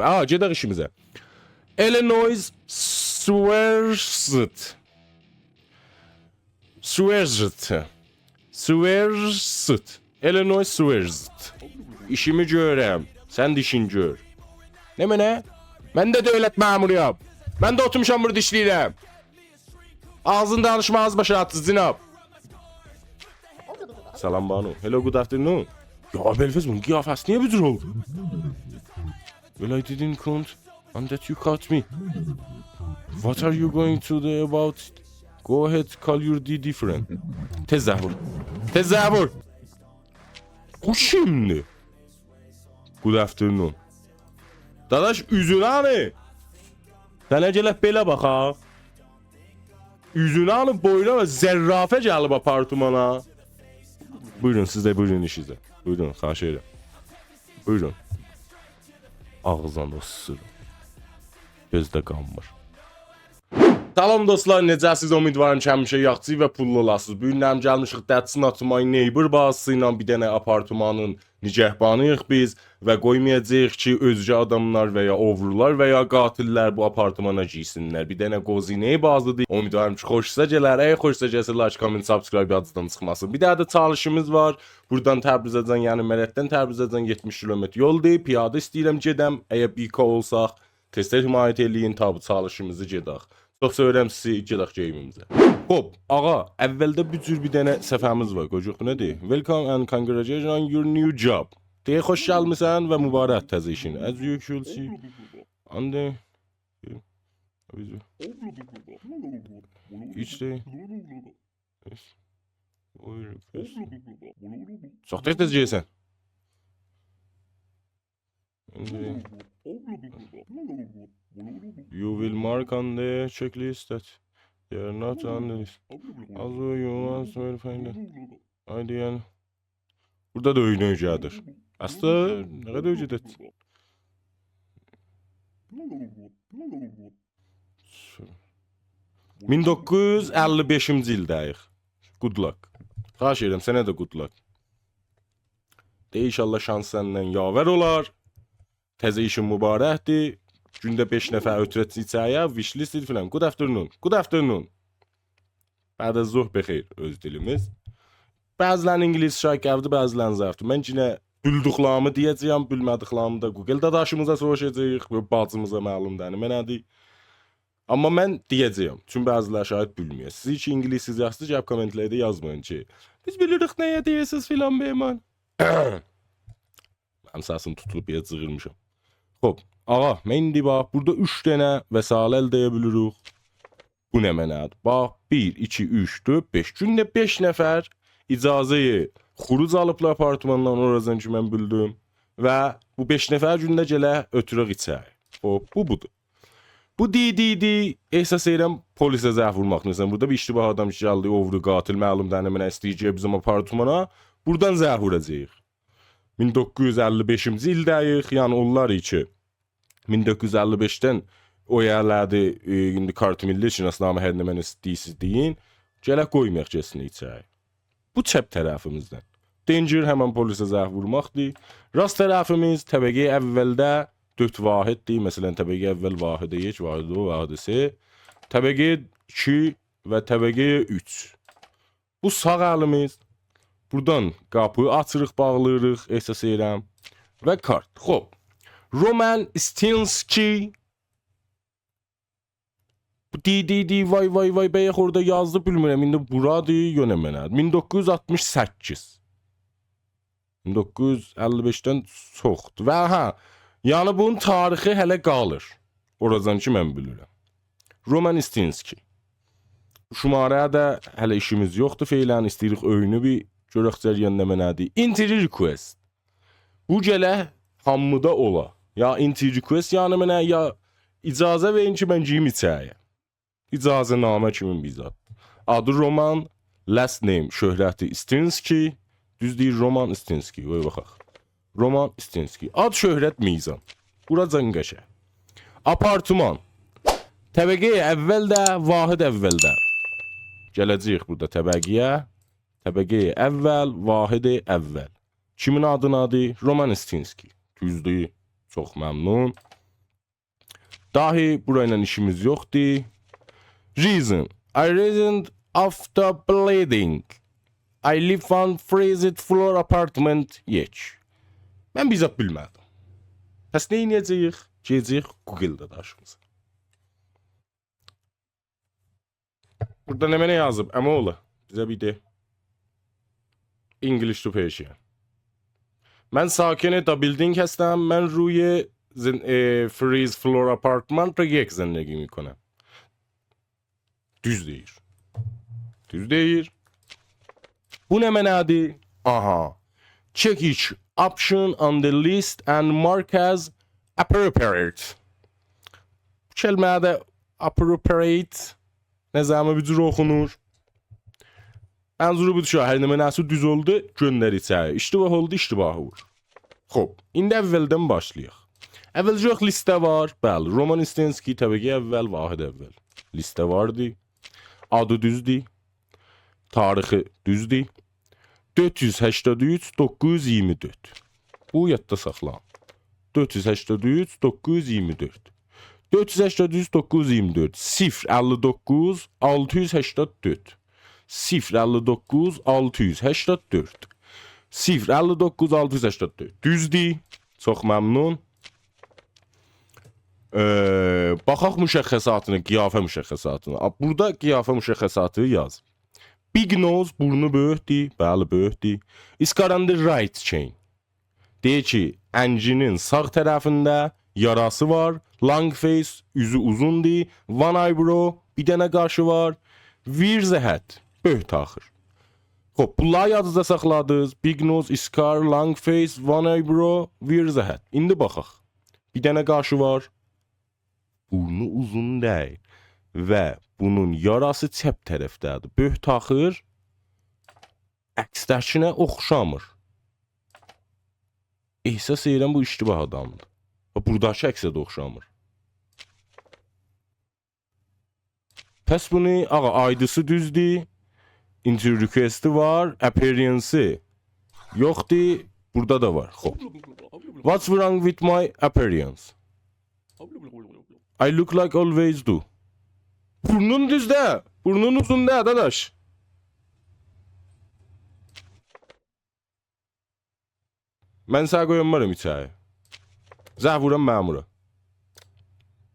gedək işimizə. Illinois Swearsut. Illinois Swearsut. İşimi görəm. Sən də işin gör. Nə mənə? Mən də dövlət məmuruyam. Mən də oturmuşam burada işləyirəm. Ağzın danışmağız başa atız zinab. Salam Banu. Hello, good afternoon. Ya Belfez bunun qiyafəsi niyə bu cür oldu? Well, I didn't count and that you caught me. What are you going to do about it? Go ahead, call your DD friend. Tezahür. Tezahür. Bu şimdi. Good afternoon. Dadaş üzünü hani. Sənə gələk belə baxaq. Üzünü alıb boyuna və zərrafə gəlib apartmana. Buyurun, siz də buyurun işinizə. Buyurun, xahiş edirəm. Buyurun. Ağzına ısırın. Gözdə qanmır. Salam dostlar, necəsiz? Ümidvarım ki, həmişə yaxşı və pullu olasınız. Bu gün gəlmişik That's Not My Neighbor bazısı ilə bir dənə apartmanın nicəhbanıyıq biz və qoymayacağıq ki, özgə adamlar və ya oğrular və ya qatillər bu apartmana girsinlər. Bir dənə qozinəyə bazıdır. Ümidvarım ki, xoşsa gələr. Əgər xoşsa gəlsə like, comment, subscribe adından çıxmasın. Bir də çalışımız var. Buradan Təbrizədən, yəni Mərətdən Təbrizədən 70 km yoldur. Piyada istəyirəm gedəm. Əgər bika olsaq, testə himayət eləyin, tabi çalışımızı gedək. Çox sevirəm sizi, gedək geyimimizə. Hop, ağa, əvvəldə bir cür bir dənə səfəmiz var. Qocuq, bu nədir? Welcome and congratulations on your new job. Deyə xoş gəlmisən və mübarək təzə işin. As you should see. And each day. Çox tez gəlsən. You will mark on the checklist that they are not on the list. Also you must find the ID. Burada da oynayıcıdır. Aslında ne kadar ücret? 1955-ci ildəyik. Good luck. Xahiş edirəm, sənə də good luck. De inşallah şans səndən yaver olar. Təzə işin mübarəkdir. Gündə 5 nəfər ötürəçi içəyə, wishlist filan. Good afternoon. Good afternoon. Bədə zuh bexeyr öz dilimiz. Bəzilərin İngilis şəkəvdir, bəzilərin zərfdir. Mən yenə bilduqlarımı deyəcəyəm, bilmədiklərimi də Google dadaşımıza soruşacağıq. Bacımıza məlumdur, mənədir. Amma mən deyəcəyəm. Çünki bəzilər şahid bilmir. Siz ki İngilis yazsınız, cəb kommentlərdə yazmayın ki. Biz bilirik nəyə deyirsiniz filan beyman. Mənim səsim tutulub bir cığırmışam. Hop. Ağa, mən indi bax, burada 3 dənə vəsail əldə edə bilirik. Bu nə mənədir? Bax, 1, 2, 3, 4, 5. Gündə 5 nəfər icazəyi xuruc alıblar apartmandan, oradan ki mən bildim. Və bu 5 nəfər gündə gələ ötürək içəri. Hop, bu budur. Bu di, ehsas edirəm polisə zəh vurmaq. Məsələn, burada bir iştibah adam ki gəldi, oğru, qatil, məlumdur, mənə istəyəcək bizim apartmana. Buradan zəh vuracaq. 1955-ci ildəyik, yəni onlar ki 1955-dən o yerlərdə indi kart milli şinasnamə hər nə mən istəyirsiz deyin, gələk qoymayaq gəlsin içəri. Bu çəp tərəfimizdən. Danger həmən polisə zəh vurmaqdır. Rast tərəfimiz təbəqə əvvəldə 4 vahiddir. Məsələn, təbəqə əvvəl vahidə 1, vahidə 2, vahidə 3. Təbəqə 2 və təbəqə 3. Bu sağ əlimiz. Buradan qapıyı açırıq, bağlayırıq, ehsas edirəm. Və kart. Xob. Roman Stinsky. Vay, bəyək orada yazdı, bilmirəm. İndi buradır, yönə mənədir. 1968. 1955-dən çoxdur. Və hə, yəni bunun tarixi hələ qalır. Oradan ki, mən bilirəm. Roman Stinsky. Şumarəyə də hələ işimiz yoxdur, feylən istəyirik öyünü bir görək cəryan nə mənədir. Entry request. Bu gələ hamıda ola. Ya entry request yəni mənə, ya icazə verin ki, mən giyim içəyə. İcazə namə kimin bizat. Adı Roman, last name şöhrəti Stinsky. Düz deyir Roman Stinsky. Oy baxaq. Roman Stinsky. Ad şöhrət mizan. Buracan qəşə. Apartman. Təbəqəyə əvvəldə, vahid əvvəldə. Gələcəyik burada təbəqəyə. Təbəqəyə əvvəl, vahidi əvvəl. Kimin adın adı? Roman Stinsky. Düzdür. Çox məmnun. Dahi burayla işimiz yoxdur. Reason. I reasoned after bleeding. I live on freezed floor apartment. Geç. Mən bizə bilmədim. Bəs nə edəcəyik? Gedəcəyik Google-da daşımıza. Burada nə yazıb? Əmoğlu. Bizə bir de. English to Persian. Mən sakin edebildiğin kəsdən mən روی freeze floor apartment را یک زندگی میکنم. Düz deyir. Düz deyir. Bu nə mənadır? Aha. Check each option on the list and mark as appropriate. Bu kəlmədə appropriate nəzəmi bir cür oxunur. Mənzuru budur ki, hər nə mənası düz oldu, göndər içəri. İştibah oldu, iştibah olur. Xoş, indi əvvəldən başlayaq. Əvvəlcə listə var. Bəli, Roman İstenski təbii ki, əvvəl, Vahid əvvəl. Listə vardı. Adı düzdür. Tarixi düzdür. 483 924. Bu yadda saxlan. 483 924. 483 924 059 684. 059 684. 059 684. Düzdür. Çox məmnun. Baxaq müşəxxəsatını, qiyafə müşəxxəsatını. Burada qiyafə müşəxxəsatı yaz. Big nose, burnu böyükdür. Bəli, böyükdür. Scar on the right chain. Deyir ki, əncinin sağ tərəfində yarası var. Long face, üzü uzundur. One eyebrow, bir dənə qaşı var. Where's the hat? Böyük axır. Xoş, bunları yadınızda saxladınız. Big nose, scar, long face, one eyebrow, where's the hat? İndi baxaq. Bir dənə qaşı var. Burnu uzun deyil. Və bunun yarası çəp tərəfdədir. Böyük axır. Əksdəkinə oxşamır. Ehsas edirəm bu iştibah adamdır. Buradakı əksə də oxşamır. Pəs bunu, aydısı düzdür. Interview request'i var. Appearance'ı yoxdur. Burada da var. Xoş. What's wrong with my appearance? I look like always do. Burnun düzdə. Burnun uzunda, dadaş. Mən sağ qoyanmaram içəri. Zəh vuram məmura.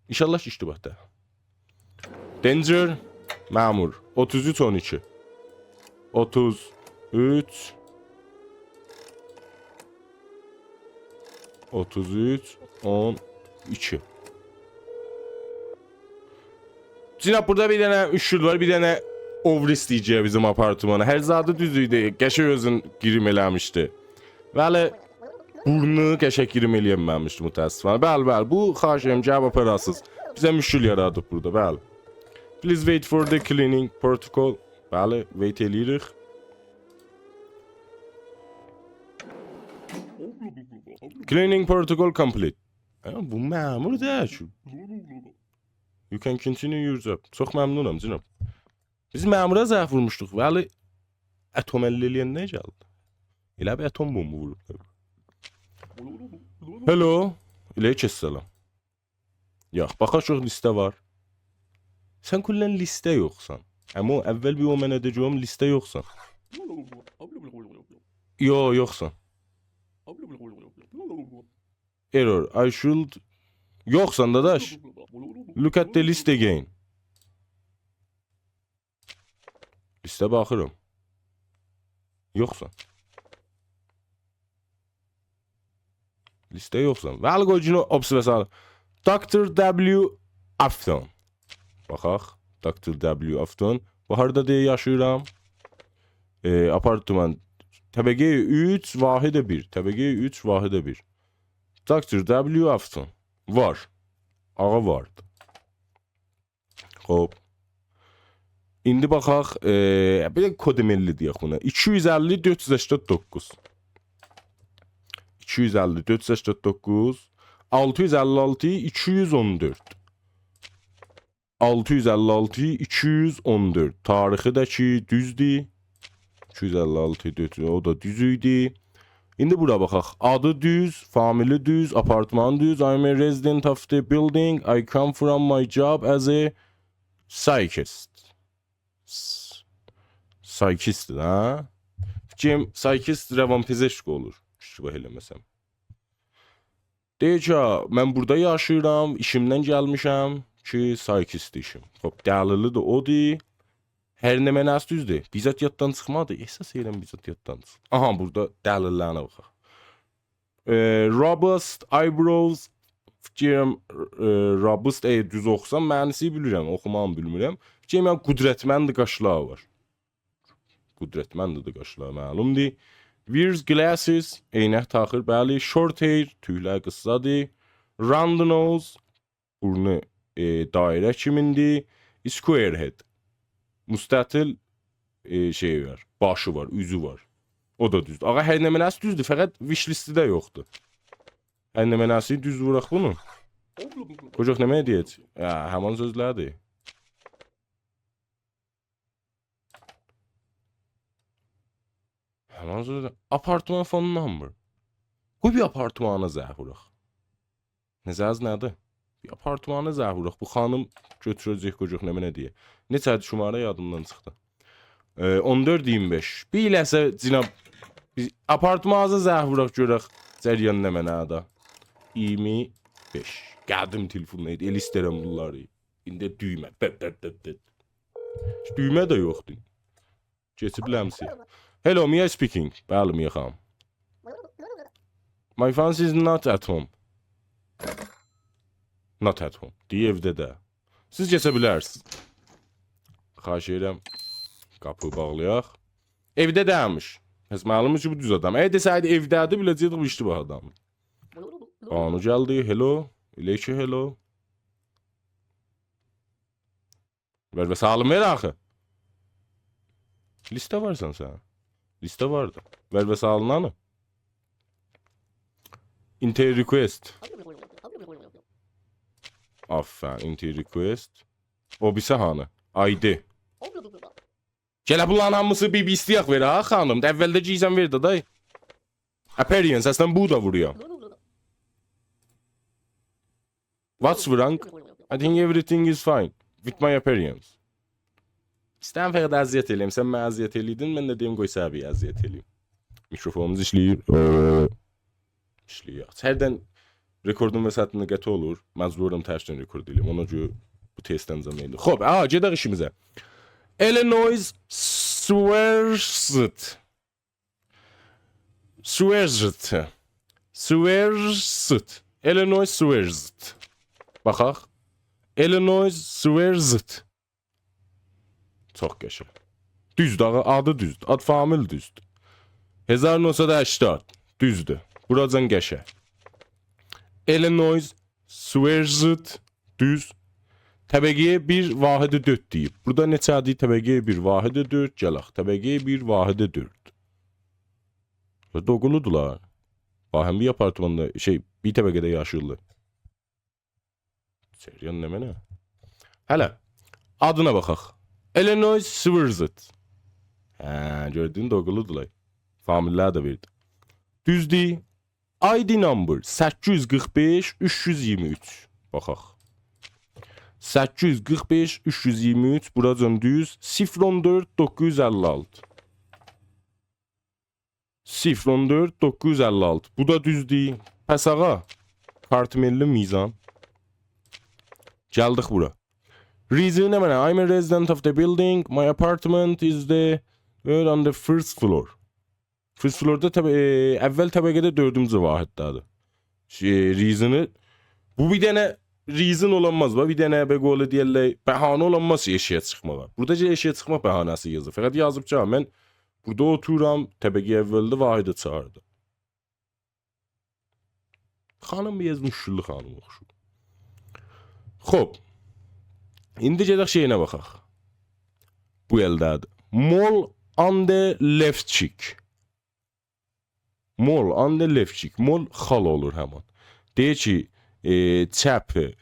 İnşallah ki, iştibahda. Danger, məmur. 33-12. 33 13 Cinab, burada bir dənə üşül var, bir dənə ovris deyəcək bizim apartmana. Hər zadı düz idi, qəşək özün girim eləmişdi. Bəli, burnu qəşək girim eləyəməmişdi mütəəssifənə. Bəli, bu xahiş edirəm, cavab aparasız. Bizə müşkül yaradıb burada, bəli. Please wait for the cleaning protocol. Bəli, wait eləyirik. Cleaning protocol complete. Bu məmur deyək. You can continue your job. Çox məmnunam, cinab. Biz məmura zəh vurmuşduq, bəli, atom əlli eləyən nə gəldi? Elə bir atom bombu vurub. Hello. Aleykümselam. Yox, baxaq listə var. Sən kullən listə yoxsan. Amma əvvəl bir o mənə deyəcəm, listə yoxsan. Yoxsan. Error. I should... Yoxsan, dadaş. Look at the list again. Listə baxırım. Yoxsan. Listə yoxsan. Bəli, qoycunu observasyon. Dr. W. Afton. Baxaq. Dr. W. Afton. Bu harada deyə yaşayıram. Apartman. Təbəqə 3, vahidə 1. Təbəqə 3, vahidə 1. Dr. W. Afton. Var. Ağa vardı. Xoş. İndi baxaq. Bir də kodemelli deyək buna. 250 489. 250 489. 656 214. 656 214. Tarixi də ki düzdür. 256 400, o da düz idi. İndi bura baxaq. Adı düz, family düz, apartman düz. I'm a resident of the building. I come from my job as a psychist. Psychist, ha? Fikrim psychist rəvan-pezişk olur. İştibah eləməsəm. Deyir ki, mən burada yaşayıram, işimdən gəlmişəm ki, psychist işim. Xoş, dəlili də odur. Hər nə mənası düzdür. Bizzat yaddan çıxmadı. Əsas edirəm bizzat yaddan çıxdı. Aha, burada dəlillərinə baxaq. Robust eyebrows. Fikrim robust düz oxusam mənası bilirəm, oxumağımı bilmirəm. Fikrim qudrətmənd qaşlar var. Qudrətmənd də qaşlar məlumdur. Wears glasses, eynək taxır, bəli. Short hair, tüylər qıssadır. Round nose, burnu dairə kimindir. Square head, müstətil şey var, başı var, üzü var. O da düzdür. Ağa, hər nə mənası düzdür, fəqət wish listi də yoxdur. Hər nə mənası düz vuraq bunu. Qocaq nə mənə deyək? Həman sözlərdir. Həman sözlər. Apartman phone number. Qoy bir apartmana zəh vuraq. Nəzəz nədir? Bir apartmana zəh vuraq. Bu xanım götürəcək qocaq nə mənə deyək. Neçədir şumara yadımdan çıxdı. 14-25. Bir iləsə cinab apartmana zəh vuraq görək. Cəryan nə mənədə. 25. Gəldim telefonla idi. El istərəm bunları. İndi düymə. Düymə də yoxdur. Keçib ləmsi. Hello, Mia speaking. Bəli, Mia xanım. My fancy is not at home. Not at home. Deyə evdə də. Siz keçə bilərsiniz. Xahiş edirəm. Qapı bağlayaq. Evdə dəymiş. Həs məlum ki, bu düz adam. Desəydi evdədir, biləcəkdik bu iştibah adam. Anu gəldi. Hello. Elə ki, hello. Ver və salım ver axı. Listə varsan sən. Listə vardı. Ver və salınanı. Inter request. Aferin. Inter request. O birisi hanı? ID. Gələ bunların hamısı bir istəyək ver ha xanım. Əvvəldə cizən verdi day. Appearance. Əslən bu da vuruyor. What's wrong? I think everything is fine. With my appearance. İstəyən fəqət əziyyət eləyim. Sən mənə əziyyət eləydin, mən də deyim qoy səbiyə əziyyət eləyim. Mikrofonumuz işləyir. İşləyir. Hərdən rekordun vəsətində qəti olur. Məcburum tərsən rekord eləyim. Ona görə bu testdən zəməyində. Xoş, gedək işimizə. Illinois Swearzit. Illinois Swearzit. Baxaq. Illinois Swearzit. Çox qəşəng. Düzdür, adı düzdür. Ad famil düzdür. 1980. Düzdür. Buracan qəşəng. Illinois Swearzit düz. Təbəqəyə 1 vahidi 4 deyib. Burada neçədir? Təbəqəyə 1 vahidi 4. Gələk. Təbəqəyə 1 vahidi 4. Doğuludular. Bahəm bir apartmanda, bir təbəqədə yaşayırlar. Seriyan nə mənə? Hələ, adına baxaq. Illinois Swearzit. Gördün, doğuludular. Famillər də verdi. Düzdür. ID number 845-323. Baxaq. 845-323. Buracan düz. 014-956. 014-956. Bu da düzdür. Pəs ağa. Kartmelli mizan. Gəldik bura. Reason nə mənə? I'm a resident of the building. My apartment is on the first floor. First floorda əvvəl təbəqədə 4-cü vahiddədir. Reason'ı bu bir dənə reason olanmaz. Bir dənə bəqoğlu deyərlər, bəhanə olanmaz eşiyə çıxmağa. Burada eşiyə çıxmaq bəhanəsi yazır. Fəqət yazıb ki, mən burada oturam, təbəqə əvvəldə vahidi çağırdı. Xanım bir yazmışlı xanım oxşur. Xoş. İndi gedək şeyinə baxaq. Bu eldədir. Mall on the left cheek. Mol, on the left cheek. Mol xal olur həman. Deyir ki, çəp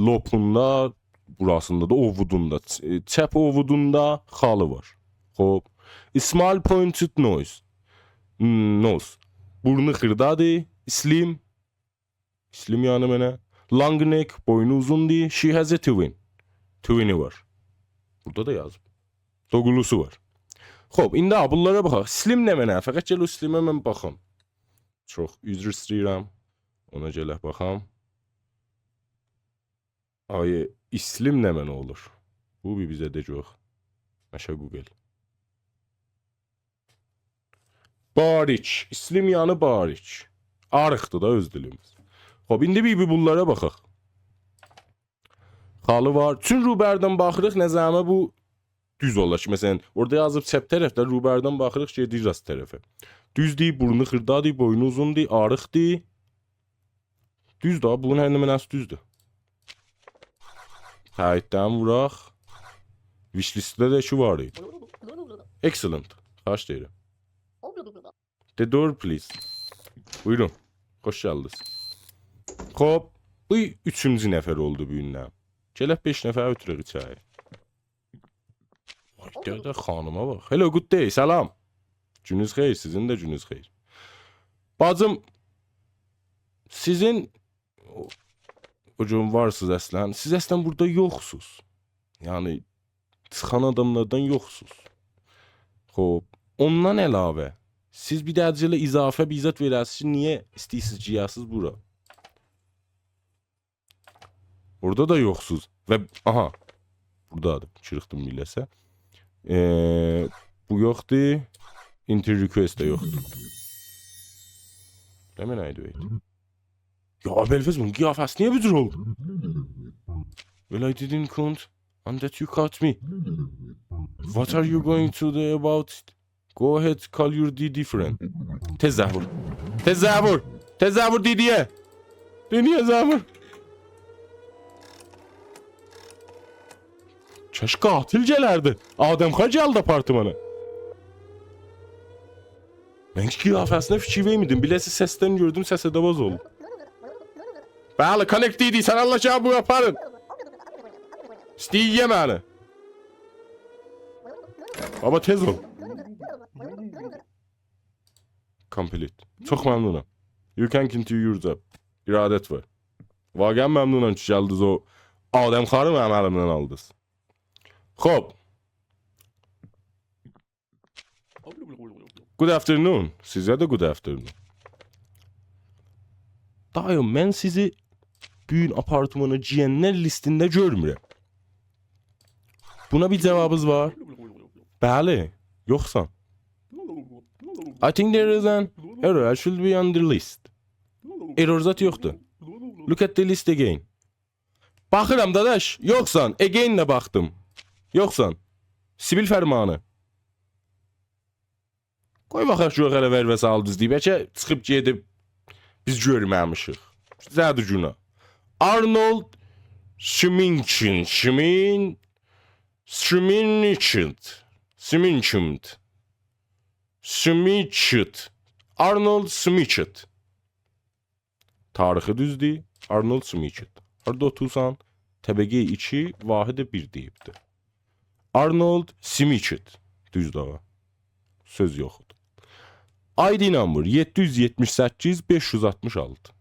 lopunda, burasında da ovudunda, çəp ovudunda xalı var. Xoş. Small pointed nose. Nose. Burnu xırdadır. Slim. Slim yani mənə. Long neck. Boynu uzundur. She has a twin. Twin'i var. Burada da yazıb. Doğulusu var. Xo'p, indi bunlara baxaq. Slim nə mənə? Fəqət gəl o slimə mən baxam. Çox üzr istəyirəm. Ona gələk baxam. Ay, slim nə mənə olur? Bu bir bizə də yox. Məşə Google. Bariç. Slim yanı bariç. Arıqdır da öz dilimiz. Xo'p, indi bir bunlara baxaq. Xalı var. Çün Ruberdən baxırıq, nəzəmə bu düz olur ki, məsələn, orada yazıb çəp tərəfdə Ruberdən baxırıq ki, gedir rast tərəfə. Düzdür, burnu xırdadır, boynu uzundur, arıqdır. Düz da, bunun hər nə mənəsi düzdür. Təyiddən vuraq. Wishlistdə də ki var idi. Excellent. Xahiş deyirəm. The door please. Buyurun. Xoş gəldiniz. Xo'p, bu 3-cü nəfər oldu bu gündən. Gələk 5 nəfər ötürək içəri. Vay, də xanıma bax. Hello, good day, salam. Gününüz xeyir, sizin də gününüz xeyir. Bacım, sizin o gün varsınız əslən. Siz əslən burada yoxsuz. Yəni, çıxan adamlardan yoxsuz. Xo'p, ondan əlavə, siz bir də əcələ izafə bir izat verəsiniz ki, niyə istəyirsiniz ciyasız bura? Orada da yoxsuz. Və, aha, buradadır. Çırıqdım biləsə. Bu yoxdur. Inter request də yoxdur. Demə nəydi öyle? Ya Belfez bunun qiyafəsi niyə bücür oldu? Well, I didn't count and that you caught me. What are you going to do about it? Go ahead, call your DD friend. Tezahür. Tezahür. Tezahür DD'ye. DD'ye zahür. Kaş qatil gələrdi. Adəmxar gəldi apartmana. Mən qiyafəsinə fikir vermədim. Biləsi səsdən gördüm, səsə də boz oldu. Bəli, connect DD, sən Allah ki, bu yaparın. İstəyir məni. Ama tez ol. Complete. Çox məmnunam. You can continue your job. İradət var. Vaqən məmnunam ki, gəldiniz o Adəmxarı mənim əlimdən aldınız. Xo'p. Good afternoon. Sizə də good afternoon. Dayım, mən sizi büyün apartmanı ciyənlər listində görmürəm. Buna bir cevabınız var? Bəli, yoxsan. I think there is an error. I should be on the list. Error zat yoxdur. Look at the list again. Baxıram dadaş, yoxsan. Again də baxdım. Yoxsan. Sibil fərmanı. Qoy baxaq şu hələ vərvəsi aldınız deyib. Bəlkə çıxıb gedib biz görməmişik. Zədir günah. Arnold Schminchent. Arnold Schminchent. Tarixi düzdür. Arnold Schminchent. Harada otursan, təbəqə 2, vahidi 1 deyibdir. Arnold Schminchent. Düz dağa. Söz yoxdur. ID number 778 566.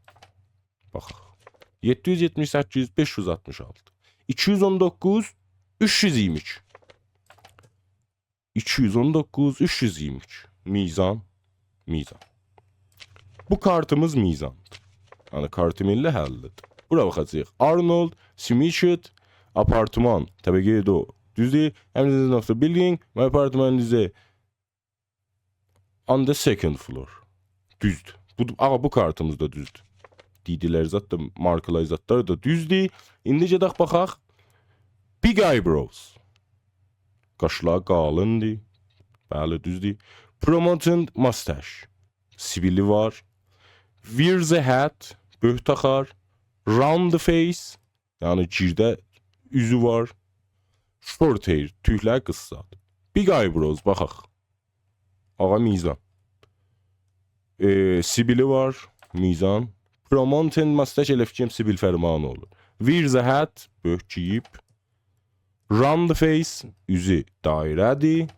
Baxaq. 778 566. 219 323. 219 323. Mizan. Mizan. Bu kartımız mizandır. Yəni kartım ilə həllidir. Bura baxacağıq. Arnold Schminchent apartman. Təbəqə də o. Düzdür. Həmçinin nöqtə building. My apartment is on the second floor. Düzdür. Bu kartımız da düzdür. Didilər zat da, markalar zatlar da düzdür. İndi gedək baxaq. Big eyebrows. Qaşlar qalındır. Bəli, düzdür. Prominent mustache. Sibili var. Wears a hat. Böh taxar. Round the face. Yəni girdə üzü var. Short hair. Tüylər qıssad. Big eyebrows. Baxaq. Ağa mizan. Sibili var. Mizan. Prominent mustache elə fikrim sibil fərmanı olur. Wears a hat. Böh giyib. Round the face. Üzü dairədir.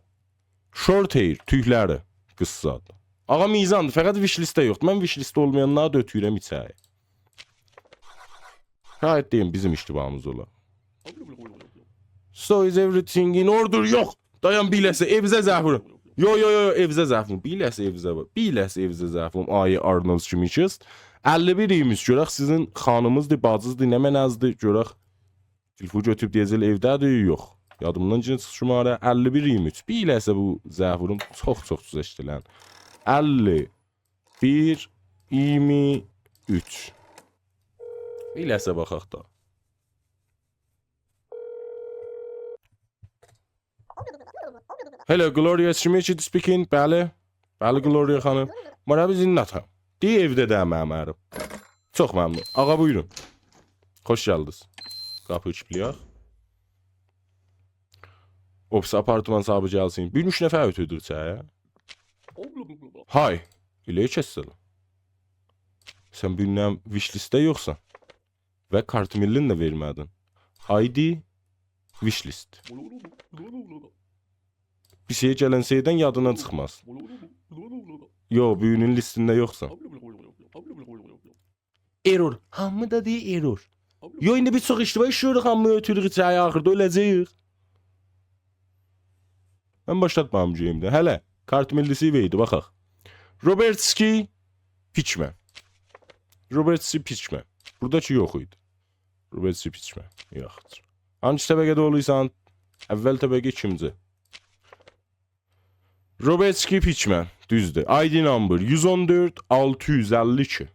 Short hair. Tüyləri qıssad. Ağa mizandır, fəqət wishlistdə yoxdur. Mən wishlistdə olmayanları da ötürəm içəri. Şayət deyim bizim iştibahımız ola. So is everything in order? Yox. Dayan biləsə evizə zəhvurun. Yo, evizə zəhvurun. Biləsə evizə var. Biləsə evizə zəhvurun. Ayı Arnold Schmidt. 51 iyimiz görək sizin xanımızdır, bacızdır, nə mənəzdir görək. Telefonu götürüb deyəcək evdədir, yox. Yadımdan cins şumarə 51 23. Biləsə bu zəhvurun çox düzəşdirən. 51 23. Biləsə baxaq da. Hello, Gloria Schmidt speaking. Bəli. Bəli, Gloria xanım. Mənə bizim nətəm. Deyə evdə də məmərəm. Çox məmnun. Ağa buyurun. Xoş gəldiniz. Qapı kipliyək. Ops, apartman sahibi gəlsin. Bir 3 nəfər ötürdür çaya. Hay. İləyə kəssələ. Sən bugündən wishlistdə yoxsan. Və kartmillin də vermədin. ID wishlist. Bir şey gələn şeydən yadından çıxmaz. Yo, bugünün listində yoxsan. Error. Hamı da deyir error. Yo, indi biz çox iştiba işləyirik, hamı ötürürük çaya, axırda öləcəyik. Mən başlatmamışam da. Hələ, kart millisi veydi, baxaq. Robertski Pitchman. Robertski Pitchman. Buradakı yox idi. Robertski Pitchman. Yoxdur. Hangi təbəqədə oluysan? Əvvəl təbəqə ikinci. Robertski Pitchman. Düzdür. ID number 114 652.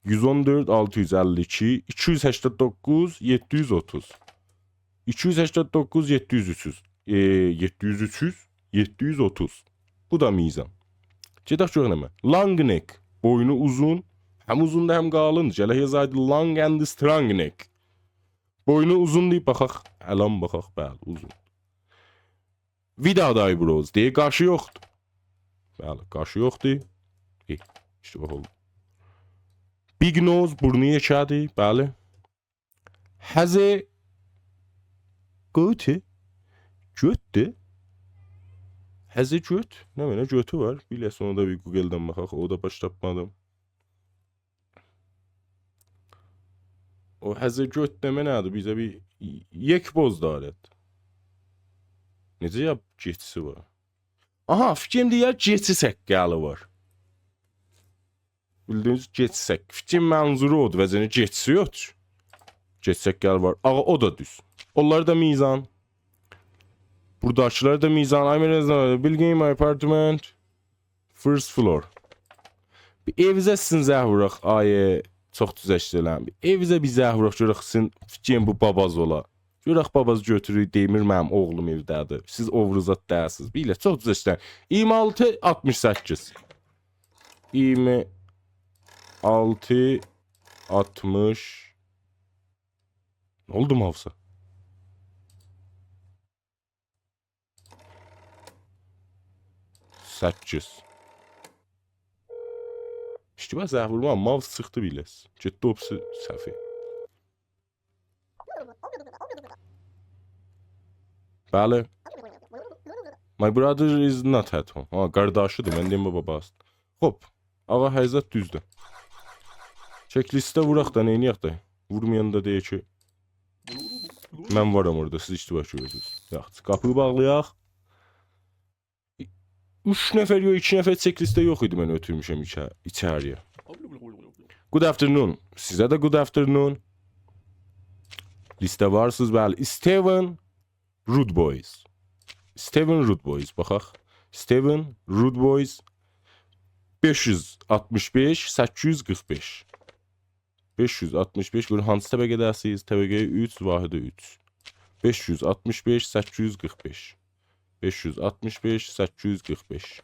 114 652 289 730. 289 730. 730. Bu da mizan. Gedək görək nəmə. Long neck. Boynu uzun. Həm uzun da həm qalın. Gələ yazaydı long and strong neck. Boynu uzun deyib baxaq. Əlan baxaq. Bəli, uzun. Without eyebrows deyə qaşı yoxdur. Bəli, qaşı yoxdur. İşte bax oldu. Big nose, burnu yekədir. Bəli. Has a götü. Götdür. Has a göt. Nə mənə götü var. Biləsə onu da bir Google-dan baxaq. O da baş tapmadım. O has a göt demə nədir? Bizə bir yekboz darət. Necə ya getisi var? Aha, fikrimdə ya geti səqqəli var. Bildiyiniz geti sək. Fikrim mənzuru odur. Vəzəni getisi yoxdur. Geti səqqəli var. Ağa o da düz. Onlar da mizan. Buradakılar da mizan. Bilgin my apartment. First floor. Bir evizə sizin zəhvuraq. Ayə, çox düzəşdirilən. Evizə bir zəhvuraq görək sizin fikrim bu babaz ola. Görək babaz götürür, demir mənim oğlum evdədir. Siz ovruzat dəyəsiniz. Bilə, çox düzəşdirən. 26 68. 26 60. Nə oldu mavsa? Səkkiz. İşte ben zəhvurma, mouse çıxdı biləs. Getdi opsi səhvi. Bəli. My brother is not at home. Ha, qardaşıdır, mən deyim babası. Hop, ağa həzət düzdür. Checklistə vuraq da, neyniyək da? Vurmayan da deyək ki, mən varam orada, siz iştibaş görürsünüz. Yaxşı, qapıyı bağlayaq. 3 nəfər yox, 2 nəfər checklistdə yox idi, mən ötürmüşəm içəriyə. Good afternoon. Sizə də good afternoon. Listə varsınız, bəli. Steven Rudboys. Steven Rudboys, baxaq. Steven Rudboys 565 845. 565, görün hansı təbəqədəsiniz? Təbəqəyə 3, vahidə 3. 565 845. 565 845.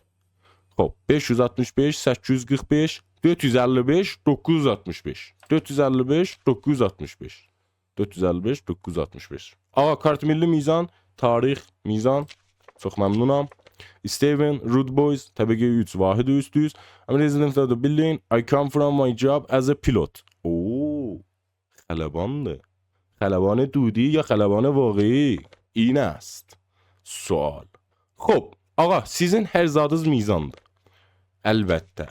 Hop, 565 845 455 965. 455 965. 455 965. Ağa kart milli mizan, tarix, mizan. Çox məmnunam. Steven Rudboys, təbəqə 3, vahidə 300. I'm resident of the building. I come from my job as a pilot. Oo, xələbandır. خلبان دودی یا خلبان واقعی؟ این است سوال. خب Ağa, sizin hər zadınız mizandır. Əlbəttə.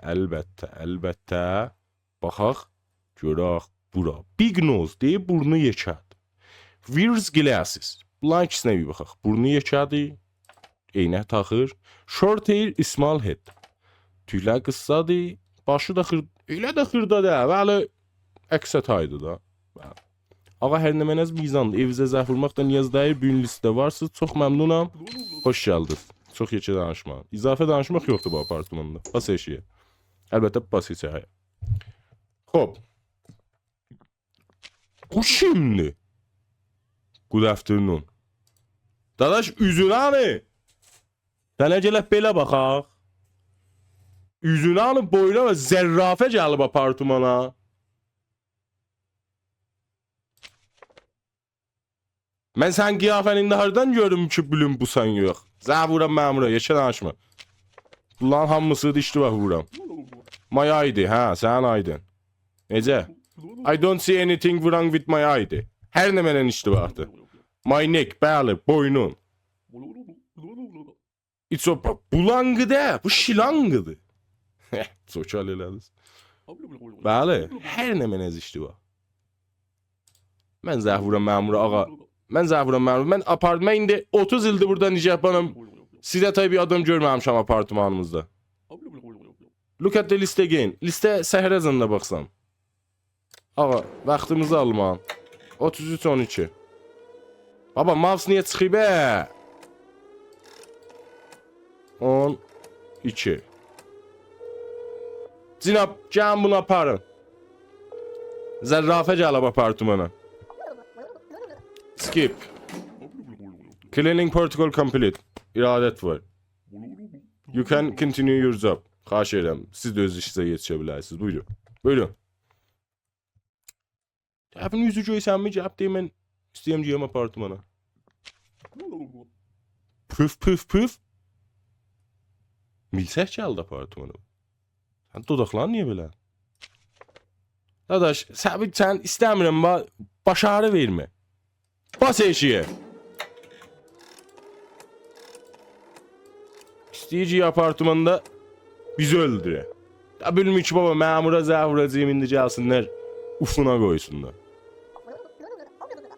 Baxaq, görək bura. Big nose deyib burnu yekədir. Wears glasses. Bunların ikisinə bir baxaq. Burnu yekədir. Eynək taxır. Short hair, small head. Tüylər qıssadır. Başı da elə də xırdadır. Bəli, əksət aydı da. Bəli. Ağa, hər nə mənəz mizandır. Evinizə zəh vurmaq da niyaz deyir. Bu gün listədə varsınız. Çox məmnunam. Xoş gəldiniz. Çox yekə danışma. İzafə danışmaq yoxdur bu apartmanda. Bas eşiyə. Əlbəttə bas eşiyə. Xoş. Bu kimdir? Good afternoon. Dadaş, üzünə mi? Sənə gələk belə baxaq. Üzünə alıb boyuna və zərrafə gəlib apartmana. Mən sən qiyafənində hardan görüm ki, bilüm bu sən yox. Zəh vuram məmura, yekə danışma. Bunların hamısı dişli bax vuram. My ID, hə, sənin aydın. Necə? I don't see anything wrong with my ID. Hər nə mənə işli baxdı. My neck, bəli, boynun. It's o, bulangıdır, bu şilangıdır. Soçal elədiniz. Bəli, hər nə mənə işli bax. Mən zəh vuram məmura, ağa. Mən apartmana indi 30 ildir burada Nicebanım. Sizə tabi bir adam görməmişəm apartmanımızda. Look at the list again. Listə səhərə zəndə baxsam. Ağa, vaxtımızı alman. 33-12. Baba, mouse niyə çıxıb, 12. Cinab, gəlin bunu aparın. Zərrafə gəlib apartmana. Skip. Cleaning protocol complete. İradət var. You can continue your job. Xahiş edirəm. Siz də öz işinizə yetişə bilərsiniz. Buyurun. Buyurun. Həbin yüzü göysənmi cəb deyim, mən istəyəm geyəm apartmana. Püf. Milsək gəldi apartmana. Sən dodaqlan niyə belə? Dadaş, sən istəmirəm, baş ağrı vermə. Bas eşiyə. İstəyici apartmanda bizi öldürə. Ya bilmir ki baba, məmura zəh vuracağım, indi gəlsinlər ufuna qoysunlar.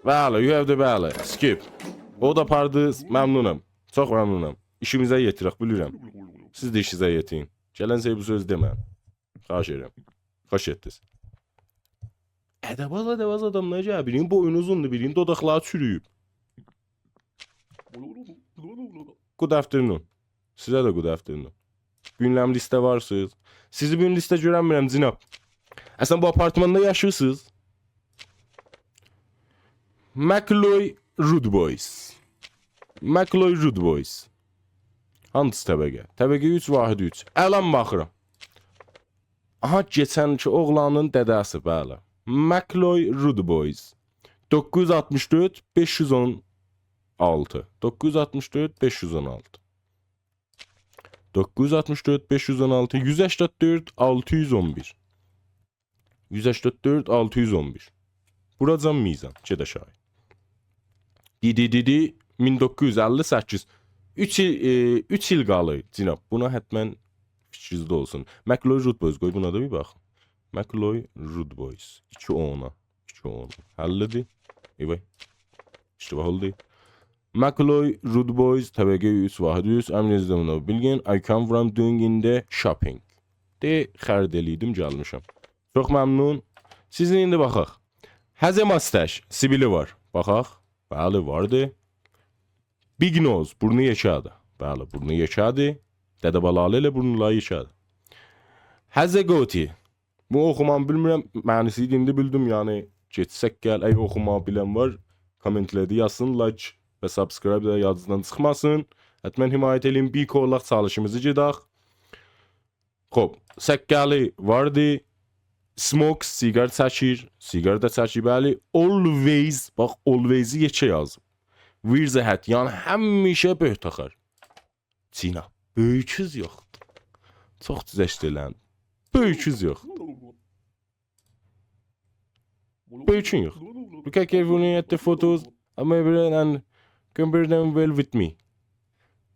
Bəli, you have the bəli. Skip. O da pardız, məmnunam. Çox məmnunam. İşimizə yetirək, bilirəm. Siz də işinizə yetirin. Gələn şey bu söz demə. Xahiş edirəm. Xoş etdiniz. Ədəbaz adamlar gəl. Birinin boynu uzundur, birinin dodaqları çürüyüb. Good afternoon. Sizə də good afternoon. Günləm listə varsınız. Sizi bu gün listə görənmirəm, Cinab. Əsən bu apartmanda yaşırsınız. McLoy Rude Boys. Hansı təbəqə? Təbəqə 3, vahid 3. Əlan baxıram. Aha, geçənki oğlanın dədəsi, bəli. McLoy Rude Boys. 964 516. 964 516. 964 516 184 611. 184 611. Buracan mizan, gedə şahid. Didi 1958. 3 il qalı, Cinab. Buna hətmən fikrinizdə olsun. McLoy Rude Boys, qoy buna da bir bax. McLoy Rude Boys. 2-10'a. Həllidir. Eyvay. İşte bax oldu. McLoy Rude Boys təbəqə 3 vahid 3. Əmrinizdə bunu bilgin. I come from doing in the shopping. De xərd eləydim, gəlmişəm. Çox məmnun. Sizin indi baxaq. Həzə mustache, sibili var. Baxaq. Bəli, vardı. Big nose, burnu yekədir. Bəli, burnu yekədir. Dədə balalı ilə burnula yekədir. Həzə goatee. Bu oxumam bilmirəm, mənisi indi bildim, yəni geçsək gəl, əgər oxuma bilən var, kommentlərdə yazsın, like və subscribe də yadınızdan çıxmasın. Hətmən himayət edin, bir korlaq çalışımızı gedək. Xoş, səkkəli vardı. Smokes, sigar çəkir, sigar da çəkir, bəli. Always, bax, always-i yekə yazıb. Wears a hat, yəni həmişə böyük taxar. Cina, böyüküz yoxdur. Çox düzəşdirləndi. Böyüküz yoxdur. Böyükün yox. Look at carefully at the photos. I'm able and compare them well with me.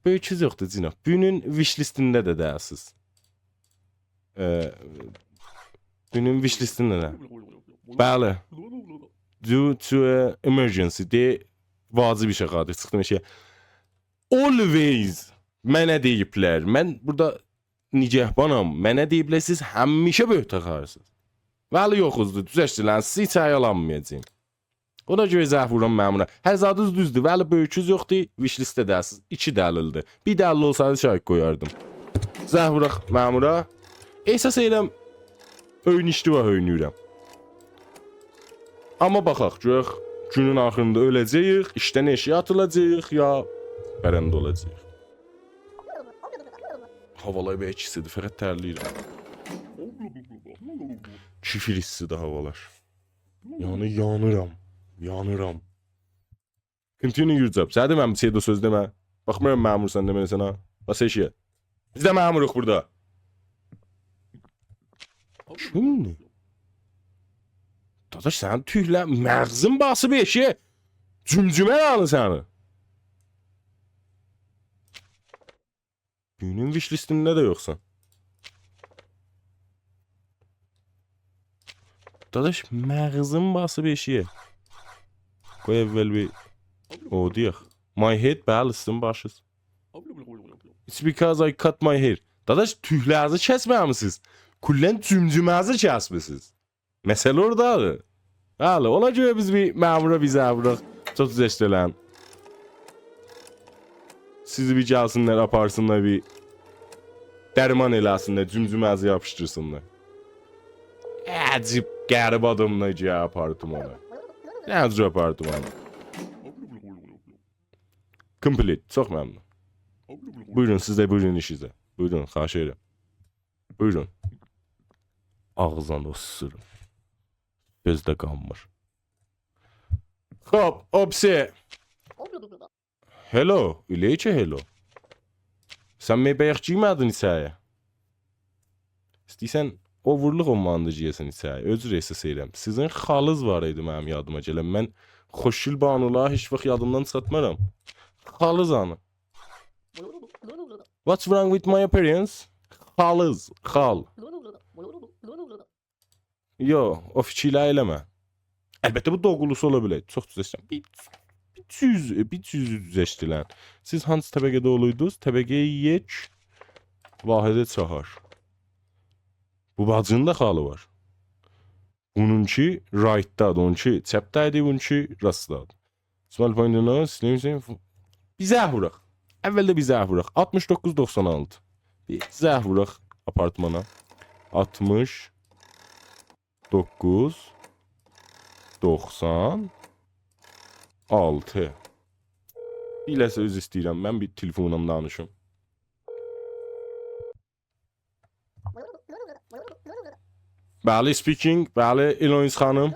böyük yoxdur cənab. Bunun wish listində də deyəsiz. Bunun wish listində də. Bəli. Due to emergency de vacib işə qadir çıxdım şey. Always mənə deyiblər. Mən burada nicəhbanam. Mənə deyiblər siz həmişə böyük taxarsınız. Bəli yoxuzdur. Düzəşdirlər. Sizi hiç ayalanmayacağım. Ona görə zəh vuram məmura. Hər zadınız düzdür. Bəli böyüküz yoxdur. Wish listə dəsiz. 2 dəlildir. Bir dəlil olsaydı şahid qoyardım. Zəh vuraq məmura. Əsas eyləm öyün iştiva öynürəm. Amma baxaq, görək günün axırında öləcəyik, işdən eşiyə atılacağıq ya bərəndə olacağıq. Havalar belə ikisidir, fəqət tərliyirəm. Kifir hissidir havalar. Yəni yanıram. Continue your job. Sən deməm bir şey də söz demə. Baxmıram məmur sən deməli sənə. Bas eşiyə. Biz də məmuruq burada. Şimdi? Dadaş sən tüylə məğzin basıb eşiyə. Cümcümə alın səni. Günün wish listində də yoxsan. Dadaş məğzin basıb eşiyə. Qoy əvvəl bir o deyək. My head bəlistin başız. It's because I cut my hair. Dadaş tüylərinizi kəsməmisiniz. Kullən cümcüməzi kəsmisiniz. Məsələ oradadır. Bəli, ona görə biz bir məmura bizə vuraq. Çox düzəşdirələn. Sizi bir gəlsinlər, aparsınlar bir dərman eləsinlər, cümcüməzi yapışdırsınlar. Əcib qərib adamla gəl apardım ona. Nəzr apardım ona. Complete, çox məmnun. Buyurun, siz də buyurun işinizə. Buyurun, xahiş edirəm. Buyurun. Ağzına osurun. Gözdə qanmır. Hop, opsi. Hello, ileyçə hello. Sən mi bəyək giymədin içəyə? İstəysən, ovurluq olmandı giyəsən içəyə. Özür əsas edirəm. Sizin xalız var idi mənim yadıma gələn. Mən xoşgül banula heç vaxt yadımdan çıxartmaram. Xalız anı. What's wrong with my appearance? Xalız, xal. Yo, o fikirlə eləmə. Əlbəttə bu doğrulusu ola bilər. Çox düzəşdirəm. Bir düzəşdirən. Siz hansı təbəqədə oluydunuz? Təbəqəyə 1, vahidə 4. Bu bacının da xalı var. Bununki rightdadır, onunki çəpdədir, bununki rastdadır. Small point-ına silimsin. Bizə vuraq. Əvvəldə bizə vuraq. 69.96. Bir zəh vuraq apartmana. 69.96. İləsə öz istəyirəm. Mən bir telefonla danışım. Bəli, speaking. Bəli, Eloise xanım.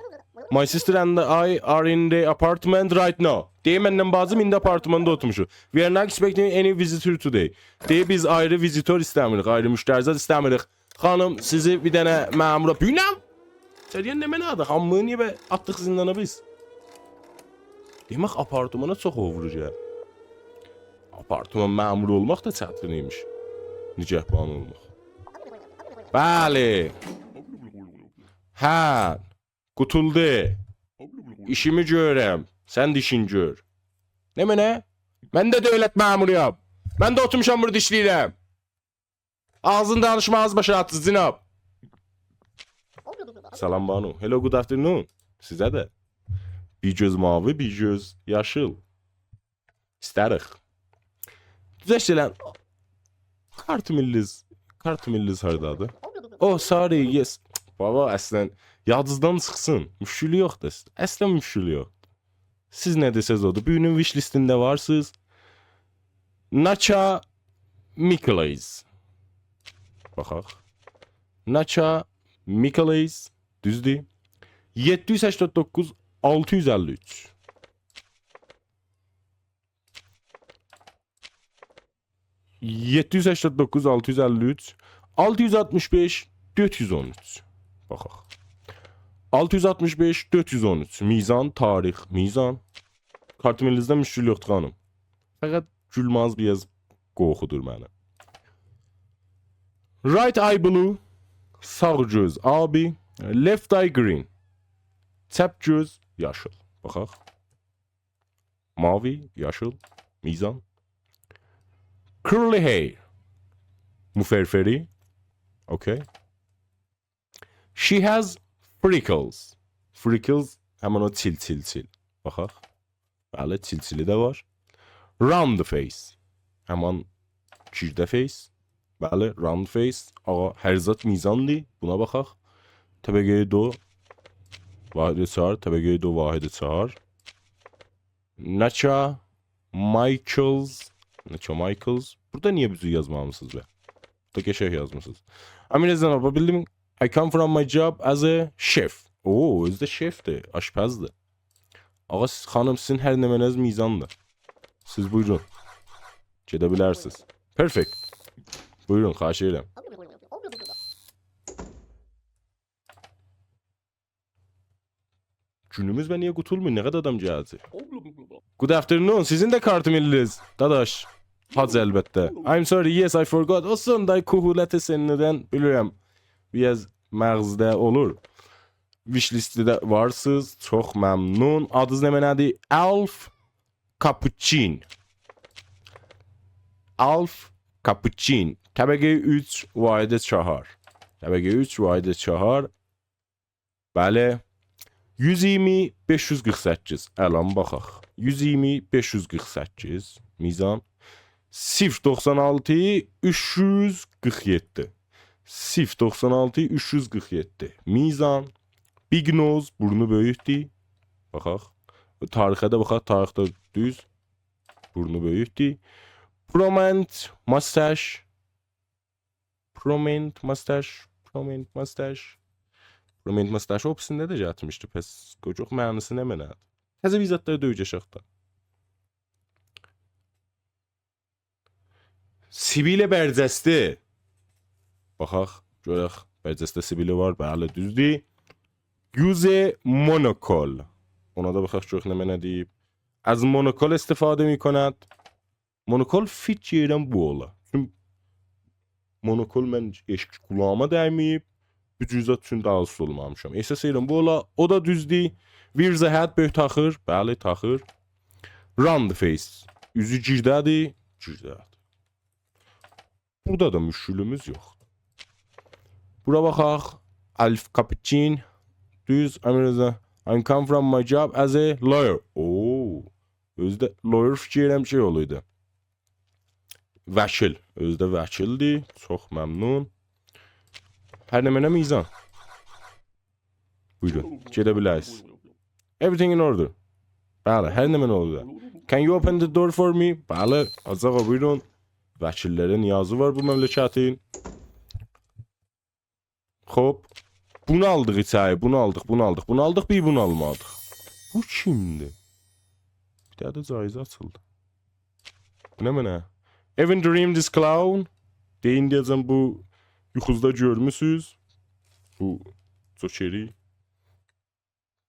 My sister and I are in the apartment right now. Deyim məndən bazım indi apartmanda oturmuşuq. We are not expecting any visitor today. Deyib biz ayrı visitor istəmirik, ayrı müştərizat istəmirik. Xanım, sizi bir dənə məmura... Büyünəm! Səriyən nə mənə adı? Hamını niyə bə atdıq zindana biz? Demək, apartmana çox ovurur ya. Apartman məmuru olmaq da çətin imiş. Nicəhban olmaq. Bəli. Hə. Qutuldu. İşimi görəm. Sən dişin gör. Nə mənə? Mən də dövlət məmuruyam. Mən də oturmuşam burada işləyirəm. Ağzını danışma az başa atız zinab. Salam banu. Hello, good afternoon. Sizə də. Bir göz mavi, bir göz yaşıl. İstərik. Düzəşdirən. Kart milliz hardadır? Oh, sorry, yes. Baba, əslən, yadınızdan çıxsın. Müşkülü yoxdur. Əslən müşkülü yoxdur. Siz nə desəz odur. Bu günün wish listində varsınız. Nacha Michaelis. Baxaq. Nacha Michaelis. Düzdür. 789 653. ...789 653... ...665 413... ...baxaq... ...665 413... ...mizan, tarix, mizan... ...kartmelinizdə müşkül yoxdur xanım... ...fəqət gülmaz bir yaz... qorxudur məni. Right eye blue, sağ göz abi, left eye green, çəp göz yaşıl. Baxaq. Mavi, yaşıl, mizan. Curly hair, müferferi. Okay. She has freckles. Freckles hemen o çil. Baxaq. Bəli, çil-çili də var. Round face. Hemen kirdə face. Bəli, round face. Ağa, hər zat mizandır. Buna baxaq. Təbəqəyə do. Vahidi çağır. Təbəqəyə do, vahidi çağır. Nacha Michaels. Burada niye bizi yazmamışsınız be? Burada geçək yazmışsınız. Aminəzdən apa bildim. I come from my job as a chef. Oo, özü də şefdir. Aşpazdır. Ağa, xanım, sizin hər nəmənəz mizandır. Siz buyurun. Gedə bilərsiniz. Perfect. Buyurun, xahiş edirəm. Günümüz və niyə qutulmur? Nə qədər adam gəldi? Good afternoon. Sizin də kartımiliniz. Dadaş. Hac əlbəttə. I'm sorry, yes, I forgot. O sonday kuhuləti səndən bilirəm. Biraz məğzdə olur. Wish listədə varsınız. Çox məmnun. Adınız nə mənədir? Alf Cappuccin. Alf Cappuccin. Təbəqə 3 vahidi 4. Təbəqə 3 vahidi 4. Bəli. 120 548. Əlan baxaq. 120 548. Mizan. 096 347. 096 347. Mizan. Big nose, burnu böyükdür. Baxaq. Tarixə də baxaq. Tarixdə düz. Burnu böyükdür. Prominent mustache. Prominent mustache opsində də yatmışdı. Pəs qocuq mənası nə mənədir? Təzə vizatları döyəcək da. Sibilə bərcəsti. Baxaq, görək. Bərcəstə sibili var. Bəli, düzdür. Use monokol. Ona da baxaq, görək nə mənə deyib. Az monokol istifadə mi کند. Monokol fit yerdən bu ola. Çünki monokol mən eşk kulağıma dəyməyib. Bücüzat üçün daha üstü olmamışam. Əsas edirəm bu ola. O da düzdür. Virza hət böyük taxır. Bəli, taxır. Round face. Üzü girdədir. Girdədir. Burada da müşkülümüz yox. Bura baxaq. Alf Cappuccin. Düz. I'm come from my job as a lawyer. Oo. Özdə lawyer fikirəm şey oluydu. Vəkil. Özdə vəkildir. Çox məmnun. Hər nə mənə mizan. Buyurun. Gedə bilərsiniz. Everything in order. Bəli, hər nə mənə oldu. Can you open the door for me? Bəli. Azağa buyurun. Vəkillərin niyazı var bu məmləkətin. Xob. Bunu aldıq içəyi. Bunu aldıq. Bir bunu almadıq. Bu kimdir? Bir daha da caizə açıldı. Bu nə mənə? Even dream this clown. Deyin deyəcəm bu yuxuzda görmüsünüz. Bu çökeri.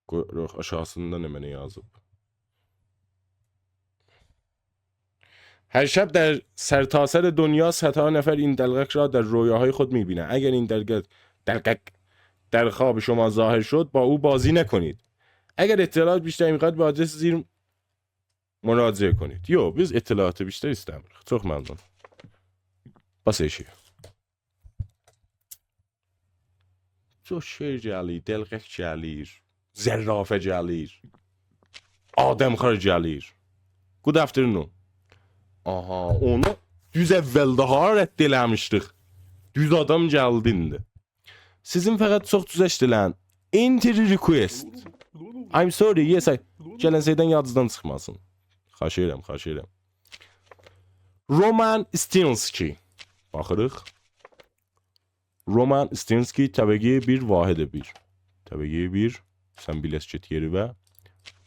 Qoyuruq aşağısında nə mənə yazıb. هر شب در سرتاسر دنیا صدها نفر این دلقک را در رویاهای خود می‌بینند. اگر این دلقک در خواب شما ظاهر شد با او بازی نکنید. اگر اطلاعات بیشتر می‌خواید به آدرس زیر مراجعه کنید. Yo, biz اطلاعات بیشتر istemirik. Çox məmnun. Bas eşiyə. Çox şey gəlir, dəlqək gəlir, zərrafə gəlir, adəmxar gəlir. Good afternoon. Aha, onu düz əvvəldə rədd eləmişdik. Düz adam gəldi indi. Sizin fəqət çox düzəşdilən entry request. I'm sorry, yes, gələn yadınızdan çıxmasın. Xahiş edirəm. Roman Stinsky. Baxırıq. Roman Stinsky təbəqə 1, vahidi 1. Təbəqə 1, sən biləs get yeri və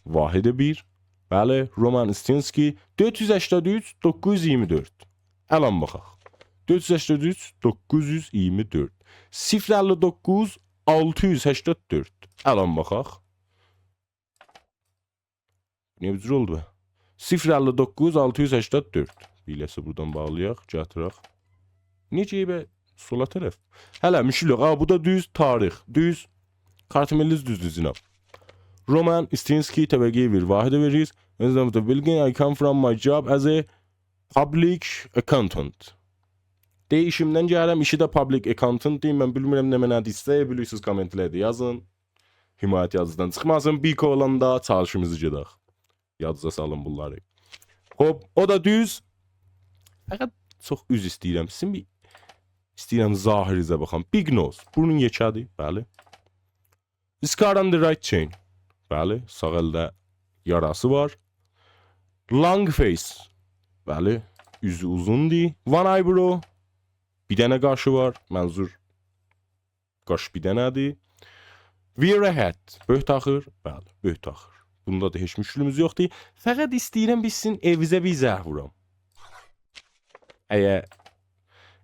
vahidi 1. Bəli, Roman Stinsky 483 924. Əlan baxaq. 483 924. 059 684. Əlan baxaq. Niyə cür oldu be? 059 684. Biləsi buradan bağlayaq, gətirək. Necə bə sola tərəf? Hələ müşkülük. Bu da düz tarix. Düz. Kartımız düzdür cənab. Roman Stinsky təbəqi bir vahidə veririk. Özüm də bilgin, I come from my job as a public accountant. İşimdən gəlirəm, işi də public accountant deyim. Mən bilmirəm nə mənadır. İstəyirsiniz kommentlərdə yazın. Himayət yazıdan çıxmasın. Biko olanda çalışımızı gedək. Yadınıza salın bunları. Hop, o da düz. Fəqət çox üz istəyirəm. Sizin bir istəyirəm zahirizə baxam. Big nose. Burnun yekədir. Bəli. Scar on the right chain. Bəli. Sağ əldə yarası var. Long face. Bəli. Üzü uzundur. One eyebrow. Bir dənə qaşı var. Mənzur qaş bir dənədir. Wear a hat. Böyük taxır. Bəli. Böyük taxır. Bunda da heç müşkülümüz yoxdur. Fəqət istəyirəm biz sizin evinizə bir zəh vuram. Əgər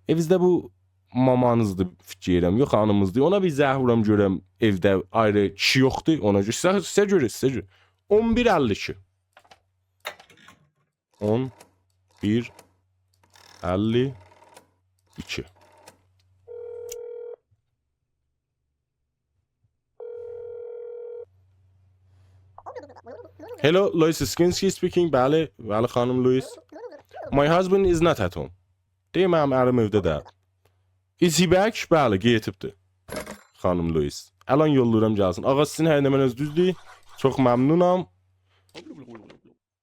evinizdə bu mamanızdır fikirəm, yox xanımızdır. Ona bir zəh vuram görəm evdə ayrı kişi yoxdur. Ona görə sizə görə. 11:52. 11:52. Hello, Lois Stinsky speaking. Bəli, xanım Lois. My husband is not at home. Deyim, mənim ərim evdə deyil. Is he back? Bəli, getibdir. Xanım Lois. Əlan yolluram gəlsin. Ağa sizin hər nə mənəz düzdür. Çox məmnunam.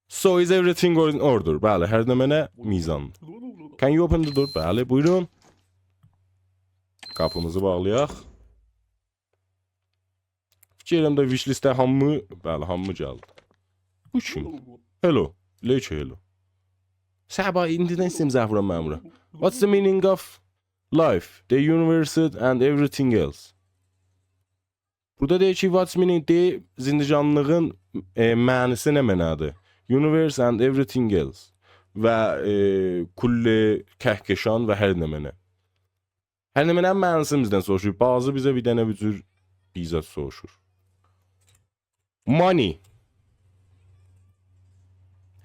So is everything in order? Bəli, hər nə mənə mizan. Can you open the door? Bəli, buyurun. Qapımızı bağlayaq. Fikirəm də wish listə hamı, bəli, hamı gəldi. Bu kim? Hello. Leçə hello. Səbah indidən istəyim zəhvuram məmura. What's the meaning of life, the universe and everything else? Burada deyir ki, what's meaning de zindicanlığın mənisi nə mənadır? Universe and everything else. Və kulli, kəhkeşan və hər nə mənə. Hər nə mənə mənisimizdən soruşur. Bazı bizə bir dənə bir cür bizə soruşur. Money.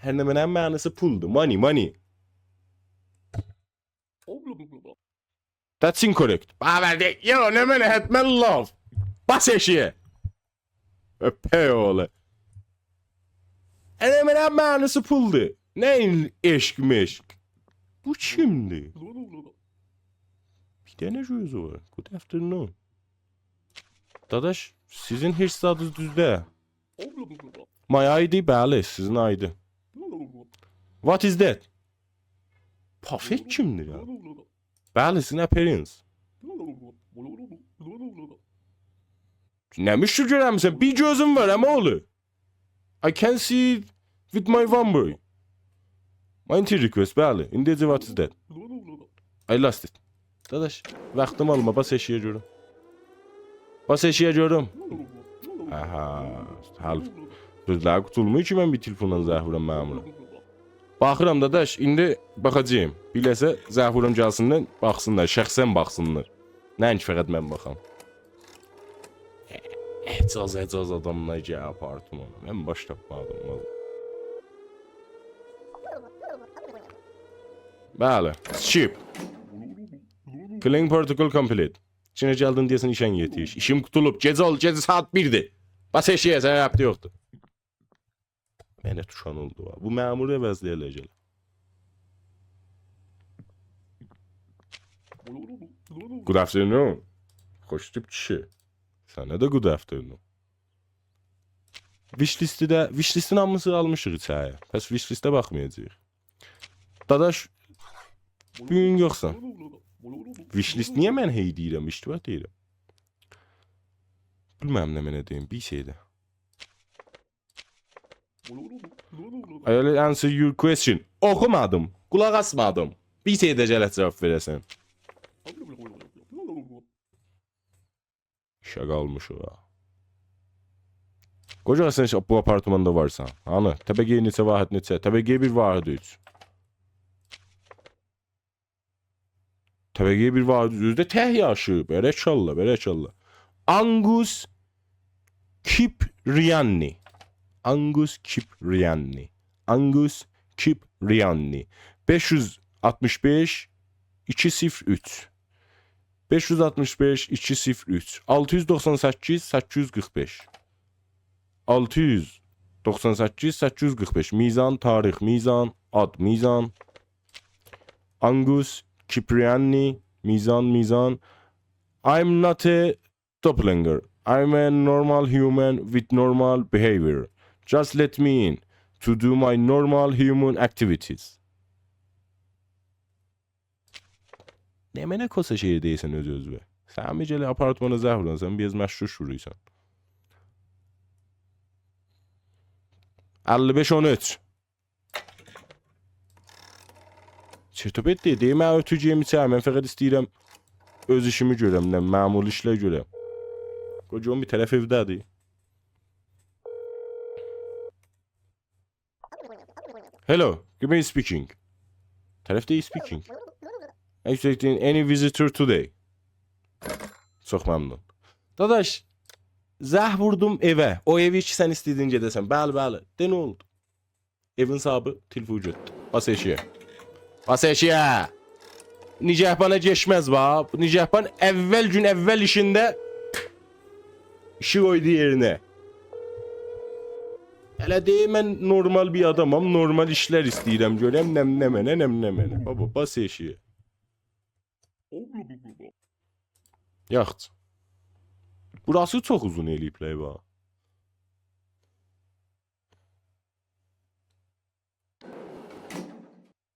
Hər nə mənə mənisi puldur. Money. That's incorrect. Bəli, yo, nə mənə hətmən love. Bas eşiyə. Öpey oğlu. Hər nə mənə mənisi puldur. Nəyin eşq meşq? Bu kimdir? Bir dənə gözü var. Good afternoon. Dadaş, sizin heç adınız düzdə. My ID, bəli, sizin ID. What is that? Puffet kimdir ya? Bəli, sizin appearance. Nə müşkül görəmsən? Bir gözüm var, əmə oğlu. I can see with my one boy. My entry request, bəli. İndicə what is that? I lost it. Dadaş, vaxtım alma, bas eşiyə görüm. Bas eşiyə görüm. Aha, half. Sözlər qutulmuyor ki, mən bir telefondan zəhvuram məmura. Baxıram dadaş, indi baxacağım. Biləsə zəhvuram gəlsinlər, baxsınlar, şəxsən baxsınlar. Nəinki fəqət mən baxam. Ecaz adamlar gəl apartmana. Mən baş tapmadım. Bəli, ship. Clean protocol complete. İçinə gəldin deyəsən işən yetiş. İşim qutulub, gecə saat 1'dir. Bas eşiyə, sənə yaptı yoxdur. Mənə tuşan oldu. Bu məmur əvəzləyəcək. Good afternoon. Xoş tip kişi. Sənə də good afternoon. Wishlist'in hamısı almışıq içəyə. Pəs wishlist'ə baxmayacaq. Dadaş, bugün yoxsan. Wishlist niyə mən hey deyirəm, iştibat deyirəm? Bilməm nə mənə deyim, bir şeydə. I will answer your question. Oxumadım, qulaq asmadım. Bir şeydə gələt cavab verəsən. İşə qalmışıq ha. Qoca sən bu apartmanda varsan. Hanı? Təbəqə neçə vahid neçə? Təbəqə bir vahid 3. Təbəqə bir vahid üzdə təh yaşı. Bərəkallah. Angus Kipriani. 565 203 565 203 698 845 698 845 Mizan tarix, Mizan ad, Mizan Angus Kipriani, Mizan I'm not a doppelganger. I'm a normal human with normal behavior. Just let me in to do my normal human activities. Ne mənə kosa şey deyirsən öz özünə. Sən mi gələ apartmana zəh vuransan, biraz məşruş vuruysan. 55-13 Çirtopet deyir, mən ötücüyəm içər, mən fəqət istəyirəm öz işimi görəm, məmul işlər görəm. Qocam bir tərəf evdədir. Hello, give me speaking. Tərəf deyir speaking. Expecting any visitor today. Çox məmnun. Dadaş, zəh vurdum evə. O evi ki sən istədiyin gedəsən. Bəli. De nə oldu? Evin sahibi telefonu götürdü. Bas eşiyə. Bas eşiyə. Nicəhbana geçməz va. Nicəhban əvvəl işində işi qoydu yerinə. Hələ deyir, mən normal bir adamam. Normal işlər istəyirəm görəm. Nəmnəmənə. Baba, bas eşiyə. Yaxşı. Burası çox uzun eləyiblər va.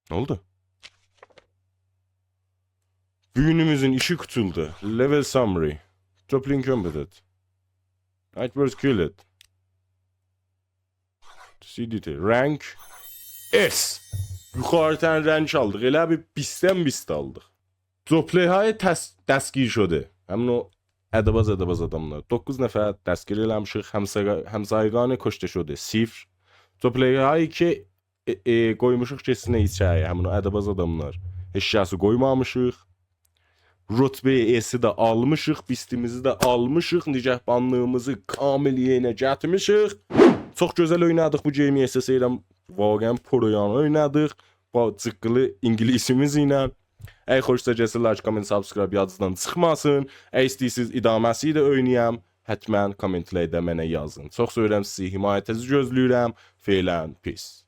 Ne oldu? Büyünümüzün işi kutuldu. Level summary. Toppling completed. Nightmares killed. CDT. Rank S. Yukarıdan rank aldık. Elə bir bisten aldıq. Zopleyhaya dəstgir şödə. Həmin o ədəbaz adamlar. 9 nəfər dəstgir eləmişik. Həmsayqanı koşda şödə. 0. Zopleyhaya ki qoymuşuq kesinə içəyə. Həmin o ədəbaz adamlar. Eşyası qoymamışıq. Rütbə S'si də almışıq. Bistimizi də almışıq. Nicəhbanlığımızı kamil yerinə gətirmişik. Çox gözəl oynadıq bu game SS'ylə. Vaqən proyan oynadıq. Bu cıqqılı ingilisimiz ilə. Əgər xoşsa gəlsə like, comment, subscribe yadınızdan çıxmasın. Əgər istəyirsiniz idaməsi də oynayam, həttəmən kommentlərdə mənə yazın. Çox sevirəm sizi, himayətinizi gözləyirəm. Feylən, pis.